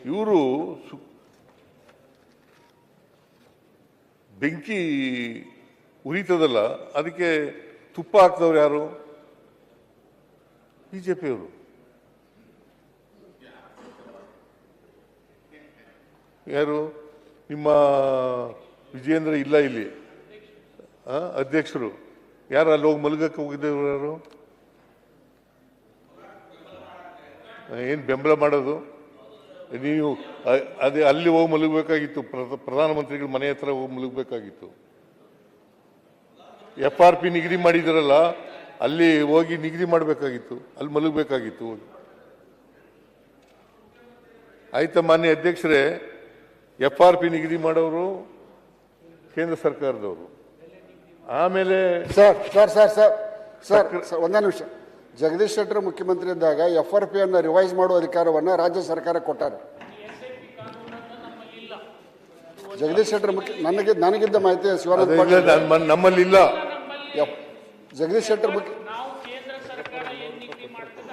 ಇವರು ಬೆಂಕಿ ಉರಿತದಲ್ಲ, ಅದಕ್ಕೆ ತುಪ್ಪ ಹಾಕ್ದವ್ರು ಯಾರು? ಬಿಜೆಪಿಯವರು. ಯಾರು? ನಿಮ್ಮ ವಿಜಯೇಂದ್ರ ಇಲ್ಲ ಇಲ್ಲಿ, ಅಧ್ಯಕ್ಷರು ಯಾರು? ಅಲ್ಲಿ ಹೋಗಿ ಮಲಗಕ್ಕೆ ಹೋಗಿದ್ದವರು ಯಾರು? ಏನು ಬೆಂಬಲ ಮಾಡೋದು? ನೀವು ಅದೇ ಅಲ್ಲಿ ಹೋಗಿ ಮಲಗಬೇಕಾಗಿತ್ತು, ಪ್ರಧಾನಮಂತ್ರಿಗಳ ಮನೆ ಹತ್ರ ಹೋಗಿ ಮಲಗಬೇಕಾಗಿತ್ತು. FRP ನಿಗದಿ ಮಾಡಿದ್ರಲ್ಲ, ಅಲ್ಲಿ ಹೋಗಿ ನಿಗದಿ ಮಾಡಬೇಕಾಗಿತ್ತು, ಅಲ್ಲಿ ಮಲಗಬೇಕಾಗಿತ್ತು. ಆಯ್ತಾ ಮಾನ್ಯ ಅಧ್ಯಕ್ಷರೇ? FRP ನಿಗದಿ ಮಾಡೋರು ಕೇಂದ್ರ ಸರ್ಕಾರದವರು. ಆಮೇಲೆ ಸರ್ ಒಂದೇ ನಿಮಿಷ. ಜಗದೀಶ್ ಶೆಟ್ಟರ್ ಮುಖ್ಯಮಂತ್ರಿ ಇದ್ದಾಗ FRP ಅನ್ನು ರಿವೈಸ್ ಮಾಡುವ ಅಧಿಕಾರವನ್ನು ರಾಜ್ಯ ಸರ್ಕಾರ ಕೊಟ್ಟಾರೆ. ಜಗದೀಶ್ ಶೆಟ್ಟರ್ ನನಗಿದ್ದ ಮಾಹಿತಿ ಶಿವಾನಂದ ನಮ್ಮಲ್ಲಿ ಇಲ್ಲ. ಜಗದೀಶ್ ಶೆಟ್ಟರ್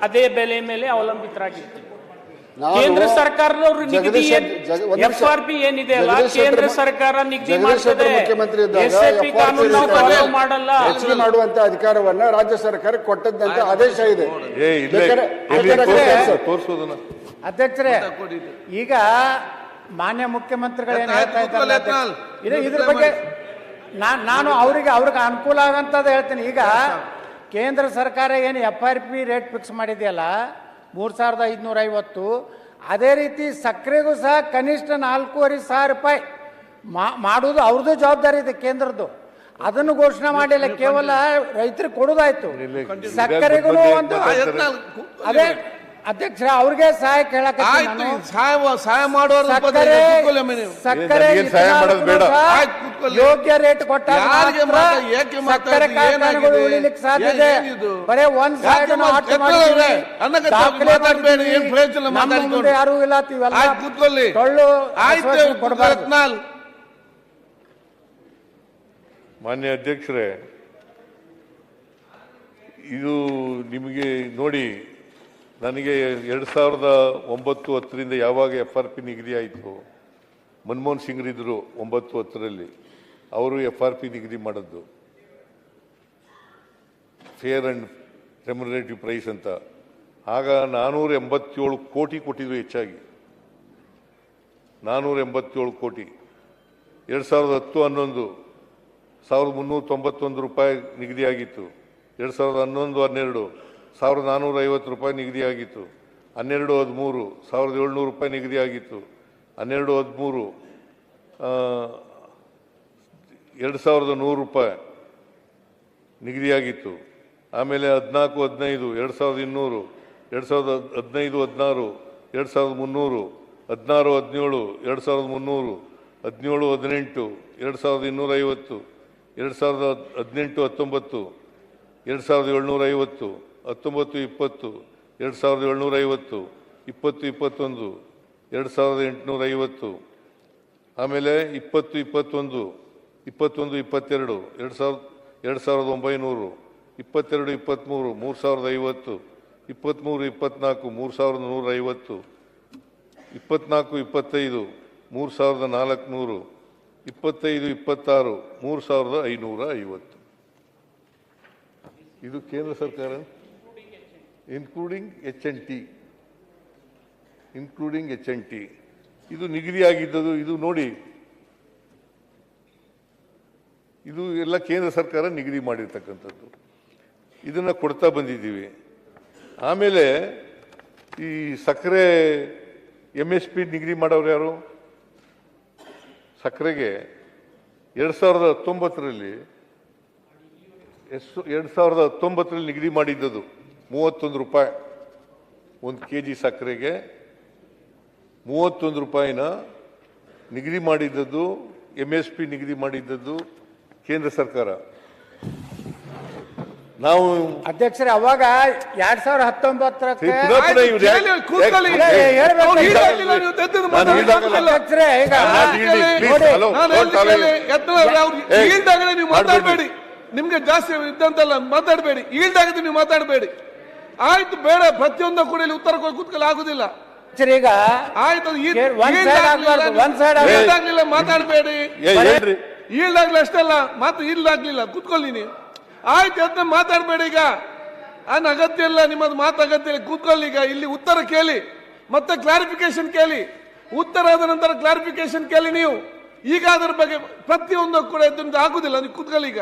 ಅದೇ ಬೆಲೆ ಮೇಲೆ ಅವಲಂಬಿತರಾಗಿತ್ತು. ಕೇಂದ್ರ ಸರ್ಕಾರದವರು ನಿಗದಿ FRP ಏನಿದೆ ಅಲ್ಲ, ಕೇಂದ್ರ ಸರ್ಕಾರ ನಿಗದಿ ಮಾಡ್ತದೆ. SAP ಕಾನೂನು ಫಾಲೋ ಮಾಡಲ್ಲ. ಹೆಚ್ಚಿಗೆ ಮಾಡುವಂತ ಅಧಿಕಾರವನ್ನ ರಾಜ್ಯ ಸರ್ಕಾರ ಕೊಟ್ಟದ್ದಂತ ಆದೇಶ ಇದೆ. ಅಧ್ಯಕ್ಷರೇ, ಈಗ ಮಾನ್ಯ ಮುಖ್ಯಮಂತ್ರಿಗಳು ಏನು ಹೇಳ್ತಾ ಇದ್ದಾರೆ ಇದ್ರ ಬಗ್ಗೆ ನಾನು ಅವ್ರಿಗೆ ಅನುಕೂಲ ಆಗಂತದ್ದು ಹೇಳ್ತೀನಿ. ಈಗ ಕೇಂದ್ರ ಸರ್ಕಾರ ಏನು FRP ರೇಟ್ ಫಿಕ್ಸ್ ಮಾಡಿದೆಯಲ್ಲ 3550, ಅದೇ ರೀತಿ ಸಕ್ಕರೆಗೂ ಸಹ ಕನಿಷ್ಠ 4500 ರೂಪಾಯಿ ಮಾಡೋದು ಅವ್ರದ್ದು ಜವಾಬ್ದಾರಿ ಇದೆ ಕೇಂದ್ರದ್ದು. ಅದನ್ನು ಘೋಷಣೆ ಮಾಡಿಲ್ಲ, ಕೇವಲ ರೈತರಿಗೆ ಕೊಡೋದಾಯ್ತು. ಸಕ್ಕರೆಗೂ ಒಂದು ಅದೇ ಅಧ್ಯಕ್ಷರ ಅವ್ರಿಗೆ ಸಹಾಯ ಕೇಳಕ್ಕೆ ಸಕ್ಕರೆ ಯೋಗ್ಯ ರೇಟ್ ಕೊಟ್ಟಾಗ ಸಕ್ಕರೆ ಕಾರ್ಖಾನೆಗಳು ಉಳಿಲಿಕ್ಕೆ ಸಾಧ್ಯ ಇದೆ. ಬರೇ ಒಂದ್ ಸೈಡ್ ಯಾರು ಇಲ್ಲ, ಟೊಳ್ಳು ಕೊಡಬಾರ್ದು. ಮಾನ್ಯ ಅಧ್ಯಕ್ಷರೇ, ಇದು ನಿಮಗೆ ನೋಡಿ, ನನಗೆ 2009-10ರಿಂದ ಯಾವಾಗ FRP ನಿಗದಿ ಆಯಿತು, ಮನಮೋಹನ್ ಸಿಂಗ್ರಿದ್ರು 9-10ರಲ್ಲಿ, ಅವರು FRP ನಿಗದಿ ಮಾಡಿದ್ದು ಫೇರ್ ಅಂಡ್ ರೆಮ್ಯುನರೇಟಿವ್ ಪ್ರೈಸ್ ಅಂತ. ಆಗ 487 ಕೋಟಿ ಕೊಟ್ಟಿದ್ರು, ಹೆಚ್ಚಾಗಿ 487 ಕೋಟಿ. 2010-11 1391 ರೂಪಾಯಿ ನಿಗದಿಯಾಗಿತ್ತು. 2011-12 1450 ರೂಪಾಯಿ ನಿಗದಿಯಾಗಿತ್ತು. 12-13 1700 ರೂಪಾಯಿ ನಿಗದಿಯಾಗಿತ್ತು. 12-13 2100 ರೂಪಾಯಿ ನಿಗದಿಯಾಗಿತ್ತು. ಆಮೇಲೆ 14-15 2200, 2015-16 2300, 16-17 2300, 17-18 2250, 2018-19 2750, 19-20 2750, 20-21 2850, ಆಮೇಲೆ 20-21 21-22 2900, 22-23 3050, 23-24 3150, 24-25 3400, 25-26 3550. ಇದು ಕೇಂದ್ರ ಸರ್ಕಾರ, ಇನ್ಕ್ಲೂಡಿಂಗ್ HNT ಇದು ನಿಗದಿಯಾಗಿದ್ದದು. ಇದು ನೋಡಿ, ಇದು ಎಲ್ಲ ಕೇಂದ್ರ ಸರ್ಕಾರ ನಿಗದಿ ಮಾಡಿರ್ತಕ್ಕಂಥದ್ದು. ಇದನ್ನು ಕೊಡ್ತಾ ಬಂದಿದ್ದೀವಿ. ಆಮೇಲೆ ಈ ಸಕ್ಕರೆ MSP ನಿಗದಿ ಮಾಡೋರು ಯಾರು? ಸಕ್ಕರೆಗೆ 2019ರಲ್ಲಿ 2019ರಲ್ಲಿ ನಿಗದಿ ಮಾಡಿದ್ದದು 31 ರೂಪಾಯಿ. 1 kg ಸಕ್ಕರೆಗೆ 31 ರೂಪಾಯಿನ ನಿಗದಿ ಮಾಡಿದ್ದದ್ದು, MSP ನಿಗದಿ ಮಾಡಿದ್ದದ್ದು ಕೇಂದ್ರ ಸರ್ಕಾರ. ನಾವು ಅಧ್ಯಕ್ಷರೇ, ಅವಾಗ 2019 ಮಾತಾಡಬೇಡಿ, ನಿಮ್ಗೆ ಜಾಸ್ತಿ ಇದ್ದಂತಲ್ಲ ಮಾತಾಡಬೇಡಿ, ಈಲ್ಡ್ ಆಗಿದ್ದು ನೀವು ಮಾತಾಡಬೇಡಿ. ಆಯ್ತು, ಬೇಡ, ಪ್ರತಿಯೊಂದು ಕೂಡ ಇಲ್ಲಿ ಉತ್ತರ ಕೂತ್ಕೊಳ್ಳಿ ಆಗುದಿಲ್ಲ. ಈಗ ಆಯ್ತು ಒಂದ್ ಸೈಡ್ ಆಗ್ಬಾರ್ದು, ಒಂದ್ ಸೈಡ್ ಆಗ್ಲಿಲ್ಲ ಮಾತಾಡ್ಬೇಡಿ. ಹೇಳ್ರಿ ಈಲ್ದಾಗ್ಲಿ ಅಷ್ಟಲ್ಲ ಮಾತು ಈಲ್ದಾಗ್ಲಿಲ್ಲ ಕೂತ್ಕೊಳ್ಳಿ ನೀವು. ಆಯ್ತು ಅದನ್ನ ಮಾತಾಡ್ಬೇಡಿ ಈಗ. ಅನ್ ಅಗತ್ಯ ಇಲ್ಲ, ನಿಮ್ಮದು ಮಾತು ಅಗತ್ಯ ಇಲ್ಲ. ಕೂತ್ಕೊಳ್ಳಿ ಈಗ. ಇಲ್ಲಿ ಉತ್ತರ ಕೇಳಿ, ಮತ್ತೆ ಕ್ಲಾರಿಫಿಕೇಶನ್ ಕೇಳಿ. ಉತ್ತರ ಆದ ನಂತರ ಕ್ಲಾರಿಫಿಕೇಶನ್ ಕೇಳಿ ನೀವು. ಈಗ ಅದರ ಬಗ್ಗೆ ಪ್ರತಿಯೊಂದು ಕೂಡ ಇದರಿಂದ ಆಗುದಿಲ್ಲ. ನೀವು ಕೂತ್ಕೊಳ್ಳಿ ಈಗ.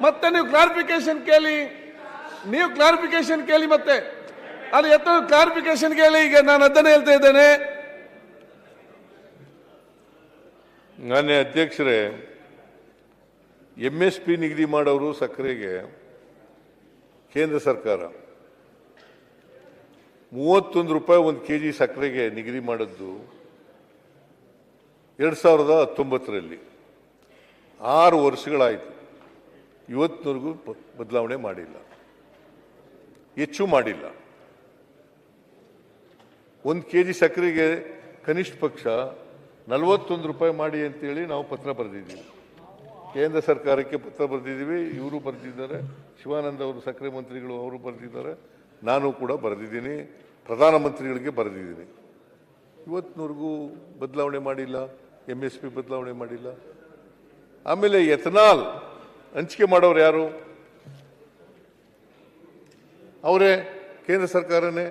ಮತ್ತೆ ನೀವು ಕ್ಲಾರಿಫಿಕೇಶನ್ ಕೇಳಿ, ಮತ್ತೆ ಅಲ್ಲಿ ಕ್ಲಾರಿಫಿಕೇಶನ್ ಕೇಳಿ. ಈಗ ನಾನು ಅದನ್ನೇ ಹೇಳ್ತಾ ಇದ್ದೇನೆ. ಮಾನ್ಯ ಅಧ್ಯಕ್ಷರೇ, MSP ನಿಗದಿ ಮಾಡೋರು ಸಕ್ಕರೆಗೆ ಕೇಂದ್ರ ಸರ್ಕಾರ 31 ರೂಪಾಯಿ 1 kg ಸಕ್ಕರೆಗೆ ನಿಗದಿ ಮಾಡಿದ್ದು 2019ರಲ್ಲಿ. 6 ವರ್ಷಗಳಾಯಿತು, ಇವತ್ತಿನವರೆಗೂ ಬದಲಾವಣೆ ಮಾಡಿಲ್ಲ, ಹೆಚ್ಚು ಮಾಡಿಲ್ಲ. 1 kg ಸಕ್ಕರೆಗೆ ಕನಿಷ್ಠ ಪಕ್ಷ 41 ರೂಪಾಯಿ ಮಾಡಿ ಅಂತೇಳಿ ನಾವು ಪತ್ರ ಬರೆದಿದ್ದೀವಿ. ಕೇಂದ್ರ ಸರ್ಕಾರಕ್ಕೆ ಪತ್ರ ಬರೆದಿದ್ದೀವಿ, ಇವರು ಬರೆದಿದ್ದಾರೆ, ಶಿವಾನಂದ ಅವರು ಸಕ್ಕರೆ ಮಂತ್ರಿಗಳು ಅವರು ಬರೆದಿದ್ದಾರೆ, ನಾನು ಕೂಡ ಬರೆದಿದ್ದೀನಿ, ಪ್ರಧಾನಮಂತ್ರಿಗಳಿಗೆ ಬರೆದಿದ್ದೀನಿ. ಇವತ್ತಿನವರೆಗೂ ಬದಲಾವಣೆ ಮಾಡಿಲ್ಲ, MSP ಬದಲಾವಣೆ ಮಾಡಿಲ್ಲ. ಆಮೇಲೆ ಎಥನಾಲ್ ಹಂಚಿಕೆ ಮಾಡೋರು ಯಾರು? ಅವರೇ, ಕೇಂದ್ರ ಸರ್ಕಾರನೇ.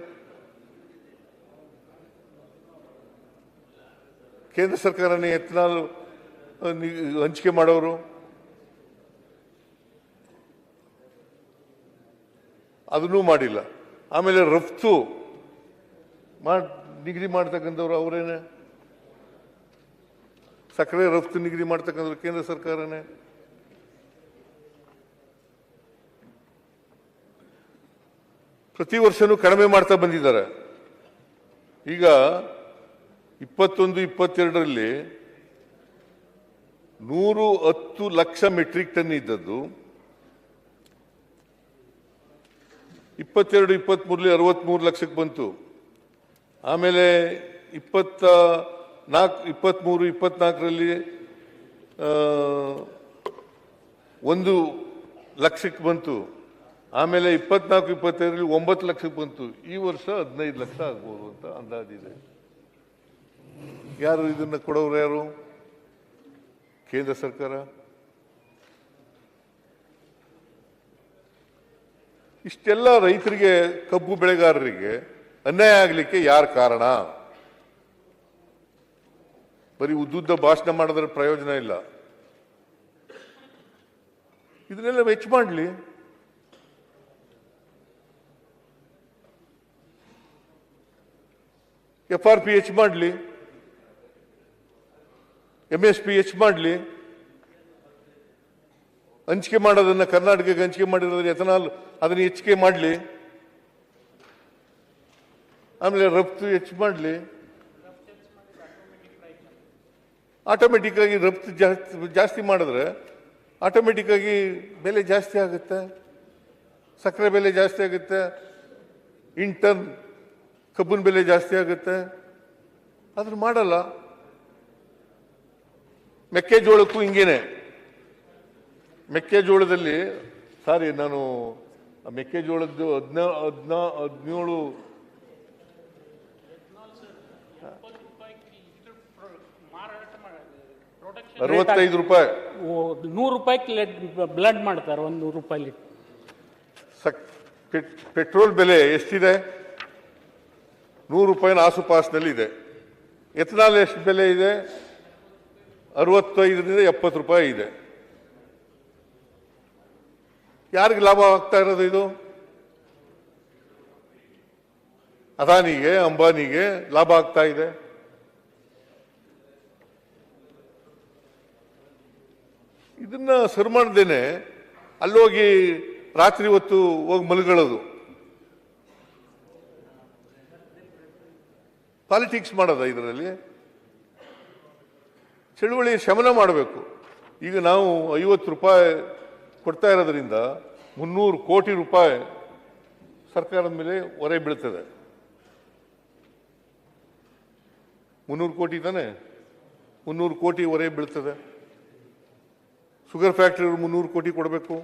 ಕೇಂದ್ರ ಸರ್ಕಾರನೇ ಎಥನಾಲ್ ಹಂಚಿಕೆ ಮಾಡೋರು. ಅದನ್ನೂ ಮಾಡಿಲ್ಲ. ಆಮೇಲೆ ರಫ್ತು ನಿಗದಿ ಮಾಡ್ತಕ್ಕಂಥವ್ರು ಅವರೇನೆ. ಸಕ್ಕರೆ ರಫ್ತು ನಿಗದಿ ಮಾಡ್ತಕ್ಕಂಥವ್ರು ಕೇಂದ್ರ ಸರ್ಕಾರನೇ. ಪ್ರತಿ ವರ್ಷನೂ ಕಡಿಮೆ ಮಾಡ್ತಾ ಬಂದಿದ್ದಾರೆ. ಈಗ 21-22ರಲ್ಲಿ 110 ಲಕ್ಷ ಮೆಟ್ರಿಕ್ ಟನ್ ಇದ್ದದ್ದು 22-23ರಲ್ಲಿ 63 ಲಕ್ಷಕ್ಕೆ ಬಂತು. ಆಮೇಲೆ 23-24ರಲ್ಲಿ 1 ಲಕ್ಷಕ್ಕೆ ಬಂತು. ಆಮೇಲೆ 24-25ರಲ್ಲಿ 9 ಲಕ್ಷಕ್ಕೆ ಬಂತು. ಈ ವರ್ಷ 15 ಲಕ್ಷ ಆಗ್ಬೋದು ಅಂತ ಅಂದಾಜಿದೆ. ಯಾರು ಇದನ್ನ ಕೊಡೋರು? ಯಾರು? ಕೇಂದ್ರ ಸರ್ಕಾರ. ಇಷ್ಟೆಲ್ಲ ರೈತರಿಗೆ, ಕಬ್ಬು ಬೆಳೆಗಾರರಿಗೆ ಅನ್ಯಾಯ ಆಗಲಿಕ್ಕೆ ಯಾರು ಕಾರಣ? ಬರೀ ಉದ್ದುದ್ದ ಭಾಷಣ ಮಾಡಿದ್ರೆ ಪ್ರಯೋಜನ ಇಲ್ಲ. ಇದನ್ನೆಲ್ಲ ಹೆಚ್ಚು ಮಾಡಲಿ. FRP ಹೆಚ್ಚು ಮಾಡಲಿ, MSP ಹೆಚ್ಚು ಮಾಡಲಿ. ಹಂಚಿಕೆ ಮಾಡೋದನ್ನ ಕರ್ನಾಟಕಕ್ಕೆ ಹಂಚಿಕೆ ಮಾಡಿರೋದ್ರೆ ಎಥನಾಲ್ ಅದನ್ನ ಹೆಚ್ಚಿಗೆ ಮಾಡಲಿ. ಆಮೇಲೆ ರಫ್ತು ಹೆಚ್ಚು ಮಾಡಲಿ. ಆಟೋಮೆಟಿಕ್ ಆಗಿ ರಫ್ತು ಜಾಸ್ತಿ ಮಾಡಿದ್ರೆ ಆಟೋಮೆಟಿಕ್ ಆಗಿ ಬೆಲೆ ಜಾಸ್ತಿ ಆಗುತ್ತೆ, ಸಕ್ಕರೆ ಬೆಲೆ ಜಾಸ್ತಿ ಆಗುತ್ತೆ, ಇಂಟರ್ನ್ ಕಬ್ಬಿನ ಬೆಲೆ ಜಾಸ್ತಿ ಆಗುತ್ತೆ. ಆದ್ರೆ ಮಾಡಲ್ಲ. ಮೆಕ್ಕೆಜೋಳಕ್ಕೂ ಹಿಂಗೇನೆ. ಮೆಕ್ಕೆಜೋಳದಲ್ಲಿ ನಾನು ಮೆಕ್ಕೆಜೋಳದ್ದು 17 65 ರೂಪಾಯಿ, 100 ರೂಪಾಯಿ ಬ್ಲಡ್ ಮಾಡ್ತಾರೆ. 100 ರೂಪಾಯಿ. ಪೆಟ್ರೋಲ್ ಬೆಲೆ ಎಷ್ಟಿದೆ? 100 ರೂಪಾಯಿನ ಆಸುಪಾಸಿನಲ್ಲಿ ಇದೆ. ಎಥನಾಲ್ ಎಷ್ಟು ಬೆಲೆ ಇದೆ? 65ರಿಂದ 70 ರೂಪಾಯಿ ಇದೆ. ಯಾರಿಗೆ ಲಾಭ ಆಗ್ತಾ ಇರೋದು ಇದು? ಅದಾನಿಗೆ, ಅಂಬಾನಿಗೆ ಲಾಭ ಆಗ್ತಾ ಇದೆ. ಇದನ್ನ ಸರಿ ಮಾಡ್ದೇನೆ ಅಲ್ಲೋಗಿ ರಾತ್ರಿ ಹೊತ್ತು ಹೋಗಿ ಮಲಗಳೋದು, ಪಾಲಿಟಿಕ್ಸ್ ಮಾಡೋದ? ಇದರಲ್ಲಿ ಚಳುವಳಿ ಶಮನ ಮಾಡಬೇಕು. ಈಗ ನಾವು 50 ರೂಪಾಯಿ ಕೊಡ್ತಾ ಇರೋದ್ರಿಂದ 300 ಕೋಟಿ ರೂಪಾಯಿ ಸರ್ಕಾರದ ಮೇಲೆ ಹೊರೆ ಬೀಳ್ತದೆ. 300 ಕೋಟಿ ತಾನೆ, 300 ಕೋಟಿ ಹೊರೆ ಬೀಳ್ತದೆ. ಶುಗರ್ ಫ್ಯಾಕ್ಟರಿ 300 ಕೋಟಿ ಕೊಡಬೇಕು.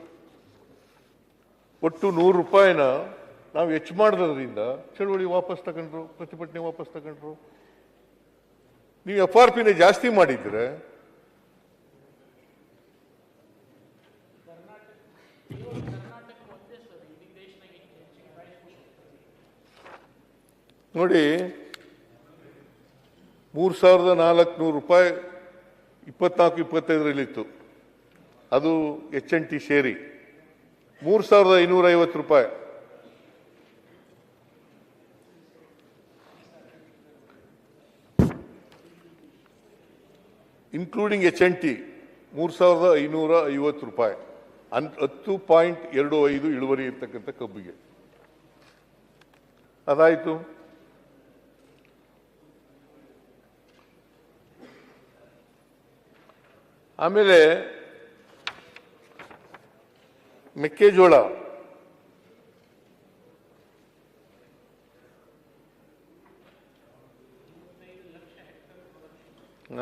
ಒಟ್ಟು 100 ರೂಪಾಯಿನ ನಾವು ಹೆಚ್ಚು ಮಾಡಿದ್ರಿಂದ ಚಳುವಳಿ ವಾಪಸ್ ತಗೊಂಡ್ರು, ಪ್ರತಿಭಟನೆ ವಾಪಸ್ ತಗೊಂಡ್ರು. ನೀವು FRP ಜಾಸ್ತಿ ಮಾಡಿದ್ರೆ ನೋಡಿ, 3,400 ರೂಪಾಯಿ 24-25 ಅದು HNT ಸೇರಿ 3,550 ರೂಪಾಯಿ. ಇನ್ಕ್ಲೂಡಿಂಗ್ HNT 3,550 ರೂಪಾಯಿ. 10.25 ಇಳುವರಿ ಇರ್ತಕ್ಕಂಥ ಕಬ್ಬಿಗೆ ಅದಾಯಿತು. ಆಮೇಲೆ ಮೆಕ್ಕೆಜೋಳ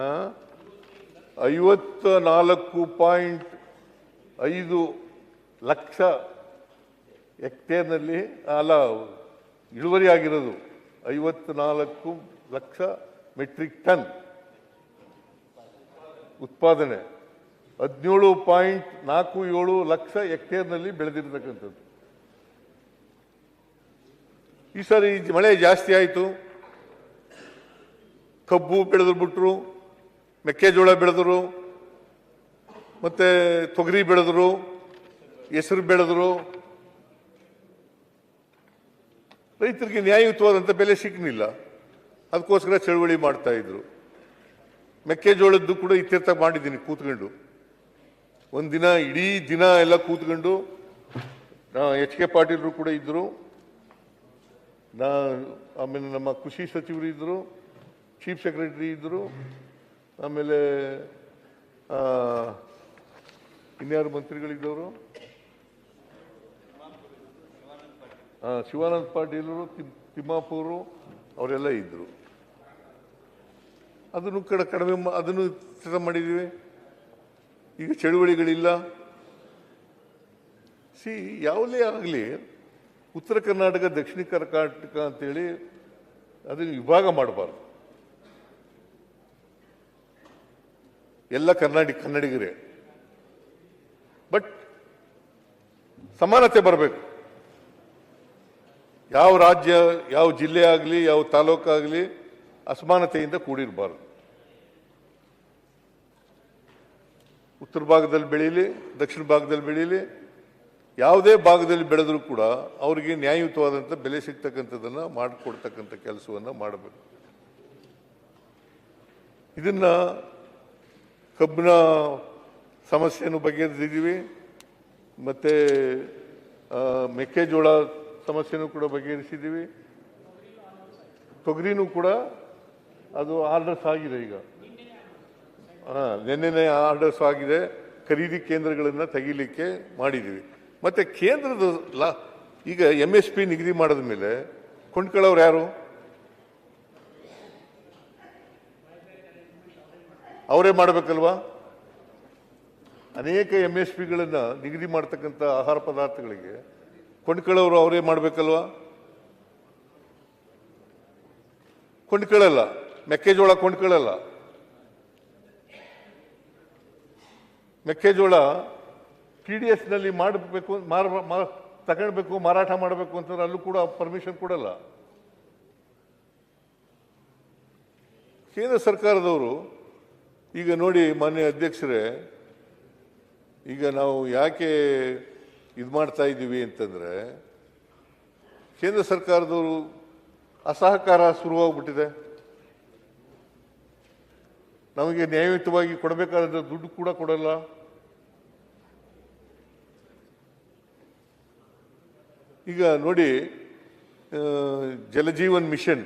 ಆ, 54.5 ಲಕ್ಷ ಹೆಕ್ಟೇರ್ನಲ್ಲಿ ಅಲ್ಲ ಇಳುವರಿ ಆಗಿರೋದು 54 ಲಕ್ಷ ಮೆಟ್ರಿಕ್ ಟನ್ ಉತ್ಪಾದನೆ, 17.47 ಲಕ್ಷ ಹೆಕ್ಟೇರ್ನಲ್ಲಿ ಬೆಳೆದಿರ್ತಕ್ಕಂಥದ್ದು. ಈ ಸಾರಿ ಮಳೆ ಜಾಸ್ತಿ ಆಯಿತು, ಕಬ್ಬು ಬೆಳೆದು ಬಿಟ್ರು, ಮೆಕ್ಕೆಜೋಳ ಬೆಳೆದರು, ಮತ್ತೆ ತೊಗರಿ ಬೆಳೆದರು, ಹೆಸರು ಬೆಳೆದರು. ರೈತರಿಗೆ ನ್ಯಾಯಯುತವಾದಂಥ ಬೆಲೆ ಸಿಗಲಿಲ್ಲ, ಅದಕ್ಕೋಸ್ಕರ ಚಳುವಳಿ ಮಾಡ್ತಾ ಇದ್ರು. ಮೆಕ್ಕೆಜೋಳದ್ದು ಕೂಡ ಇತ್ಯರ್ಥ ಮಾಡಿದ್ದೀನಿ ಕೂತ್ಕೊಂಡು, ಒಂದಿನ ಇಡೀ ದಿನ ಎಲ್ಲ ಕೂತ್ಕೊಂಡು. HK ಪಾಟೀಲ್ರು ಕೂಡ ಇದ್ದರು, ಆಮೇಲೆ ನಮ್ಮ ಕೃಷಿ ಸಚಿವರು ಇದ್ದರು, ಚೀಫ್ ಸೆಕ್ರೆಟರಿ ಇದ್ದರು, ಆಮೇಲೆ ಇನ್ಯಾರು ಮಂತ್ರಿಗಳಿದ್ದವರು, ಶಿವಾನಂದ ಪಾಟೀಲರು, ತಿಮ್ಮಾಪುರು ಅವರೆಲ್ಲ ಇದ್ದರು. ಅದನ್ನು ಕಡಿಮೆ ಅದನ್ನು ಮಾಡಿದ್ದೀವಿ. ಈಗ ಚಳುವಳಿಗಳಿಲ್ಲ. ಯಾವುದೇ ಆಗಲಿ ಉತ್ತರ ಕರ್ನಾಟಕ, ದಕ್ಷಿಣ ಕರ್ನಾಟಕ ಅಂತೇಳಿ ಅದನ್ನು ವಿಭಾಗ ಮಾಡಬಾರ್ದು. ಎಲ್ಲ ಕನ್ನಡಿಗರೇ, ಬಟ್ ಸಮಾನತೆ ಬರಬೇಕು. ಯಾವ ರಾಜ್ಯ, ಯಾವ ಜಿಲ್ಲೆ ಆಗಲಿ, ಯಾವ ತಾಲೂಕಾಗಲಿ ಅಸಮಾನತೆಯಿಂದ ಕೂಡಿರಬಾರ್ದು. ಉತ್ತರ ಭಾಗದಲ್ಲಿ ಬೆಳೀಲಿ, ದಕ್ಷಿಣ ಭಾಗದಲ್ಲಿ ಬೆಳೀಲಿ, ಯಾವುದೇ ಭಾಗದಲ್ಲಿ ಬೆಳೆದರೂ ಕೂಡ ಅವರಿಗೆ ನ್ಯಾಯಯುತವಾದಂಥ ಬೆಲೆ ಸಿಗ್ತಕ್ಕಂಥದ್ದನ್ನು ಮಾಡಿಕೊಡ್ತಕ್ಕಂಥ ಕೆಲಸವನ್ನು ಮಾಡಬೇಕು. ಇದನ್ನು ಕಬ್ಬಿನ ಸಮಸ್ಯೆಯನ್ನು ಬಗೆಹರಿಸಿದ್ದೀವಿ, ಮತ್ತು ಮೆಕ್ಕೆಜೋಳ ಸಮಸ್ಯೆನೂ ಕೂಡ ಬಗೆಹರಿಸಿದ್ದೀವಿ. ತೊಗರಿನೂ ಕೂಡ ಅದು ಆರ್ಡರ್ಸ್ ಆಗಿದೆ. ಈಗ ನಿನ್ನೆ ಆರ್ಡರ್ಸ್ ಆಗಿದೆ. ಖರೀದಿ ಕೇಂದ್ರಗಳನ್ನು ತೆಗಿಲಿಕ್ಕೆ ಮಾಡಿದ್ದೀವಿ. ಮತ್ತು ಕೇಂದ್ರದ ಈಗ MSP ನಿಗದಿ ಮಾಡಿದ ಮೇಲೆ ಕೊಂಡ್ಕೊಳ್ಳೋರು ಯಾರು? ಅವರೇ ಮಾಡಬೇಕಲ್ವಾ? ಅನೇಕ MSPಗಳನ್ನು ನಿಗದಿ ಮಾಡ್ತಕ್ಕಂಥ ಆಹಾರ ಪದಾರ್ಥಗಳಿಗೆ ಕೊಂಡ್ಕೊಳ್ಳೋರು ಅವರೇ ಮಾಡಬೇಕಲ್ವಾ? ಕೊಂಡ್ಕೊಳ್ಳಲ್ಲ, ಮೆಕ್ಕೆಜೋಳ ಕೊಂಡ್ಕೊಳ್ಳಲ್ಲ. ಮೆಕ್ಕೆಜೋಳ TDSನಲ್ಲಿ ಮಾಡಬೇಕು, ತಗೊಳ್ಬೇಕು, ಮಾರಾಟ ಮಾಡಬೇಕು ಅಂತಂದ್ರೆ ಅಲ್ಲೂ ಕೂಡ ಪರ್ಮಿಷನ್ ಕೊಡಲ್ಲ. ಕೇಂದ್ರ ಸರ್ಕಾರದವರು ಈಗ ನೋಡಿ, ಮಾನ್ಯ ಅಧ್ಯಕ್ಷರೇ, ಈಗ ನಾವು ಯಾಕೆ ಇದು ಮಾಡ್ತಾ ಇದ್ದೀವಿ ಅಂತಂದ್ರೆ, ಕೇಂದ್ರ ಸರ್ಕಾರದವರು ಅಸಹಕಾರ ಶುರುವಾಗ್ಬಿಟ್ಟಿದೆ. ನಮಗೆ ನ್ಯಾಯಯುತವಾಗಿ ಕೊಡಬೇಕಾದ ದುಡ್ಡು ಕೂಡ ಕೊಡಲ್ಲ. ಈಗ ನೋಡಿ, ಜಲಜೀವನ್ ಮಿಷನ್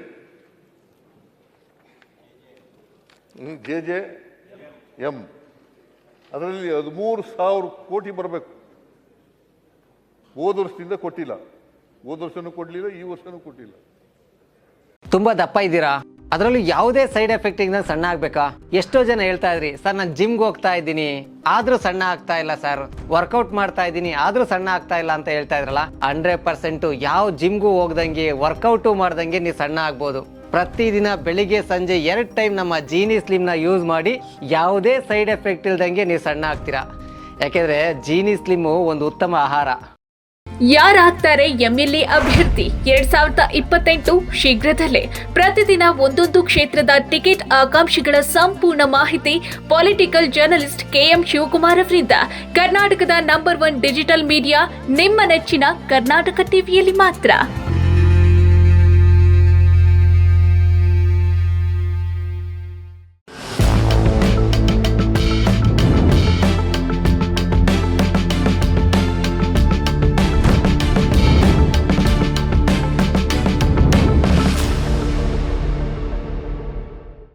JJM ಅದರಲ್ಲಿ 13,000 ಕೋಟಿ ಬರಬೇಕು. ಹೋದ ವರ್ಷದಿಂದ ಕೊಟ್ಟಿಲ್ಲ, ಹೋದ ವರ್ಷನೂ ಕೊಡಲಿಲ್ಲ, ಈ ವರ್ಷನೂ ಕೊಟ್ಟಿಲ್ಲ. ತುಂಬಾ ದಪ್ಪ ಇದ್ದೀರಾ? ಅದರಲ್ಲೂ ಯಾವುದೇ ಸೈಡ್ ಎಫೆಕ್ಟ್ ಇಂದ ಸಣ್ಣ ಆಗ್ಬೇಕಾ? ಎಷ್ಟೋ ಜನ ಹೇಳ್ತಾ ಇದ್ರಿ ಸರ್ ನಾನು ಜಿಮ್ಗೆ ಹೋಗ್ತಾ ಇದ್ದೀನಿ ಆದ್ರೂ ಸಣ್ಣ ಆಗ್ತಾ ಇಲ್ಲ ಸರ್, ವರ್ಕೌಟ್ ಮಾಡ್ತಾ ಇದ್ದೀನಿ ಆದ್ರೂ ಸಣ್ಣ ಆಗ್ತಾ ಇಲ್ಲ ಅಂತ ಹೇಳ್ತಾ ಇದ್ರಲ್ಲ. 100% ಯಾವ ಜಿಮ್ಗೂ ಹೋಗ್ದಂಗೆ ವರ್ಕೌಟು ಮಾಡ್ದಂಗೆ ನೀವು ಸಣ್ಣ ಆಗ್ಬೋದು. ಪ್ರತಿದಿನ ಬೆಳಿಗ್ಗೆ ಸಂಜೆ 2 ಟೈಮ್ ನಮ್ಮ ಜೀನಿ ಸ್ಲಿಮ್ನ ಯೂಸ್ ಮಾಡಿ ಯಾವುದೇ ಸೈಡ್ ಎಫೆಕ್ಟ್ ಇಲ್ದಂಗೆ ನೀವು ಸಣ್ಣ ಆಗ್ತೀರಾ. ಯಾಕೆಂದ್ರೆ ಜೀನಿ ಸ್ಲಿಮ್ಮು ಒಂದು ಉತ್ತಮ ಆಹಾರ. ಯಾರಾಗ್ತಾರೆ ಎಂಎಲ್ಎ ಅಭ್ಯರ್ಥಿ 2028 ಶೀಘ್ರದಲ್ಲೇ. ಪ್ರತಿದಿನ ಒಂದೊಂದು ಕ್ಷೇತ್ರದ ಟಿಕೆಟ್ ಆಕಾಂಕ್ಷಿಗಳ ಸಂಪೂರ್ಣ ಮಾಹಿತಿ ಪೊಲಿಟಿಕಲ್ ಜರ್ನಲಿಸ್ಟ್ KM ಶಿವಕುಮಾರ್ ಅವರಿಂದ. ಕರ್ನಾಟಕದ ನಂಬರ್ 1 ಡಿಜಿಟಲ್ ಮೀಡಿಯಾ ನಿಮ್ಮ ನೆಚ್ಚಿನ ಕರ್ನಾಟಕ ಟಿವಿಯಲ್ಲಿ ಮಾತ್ರ.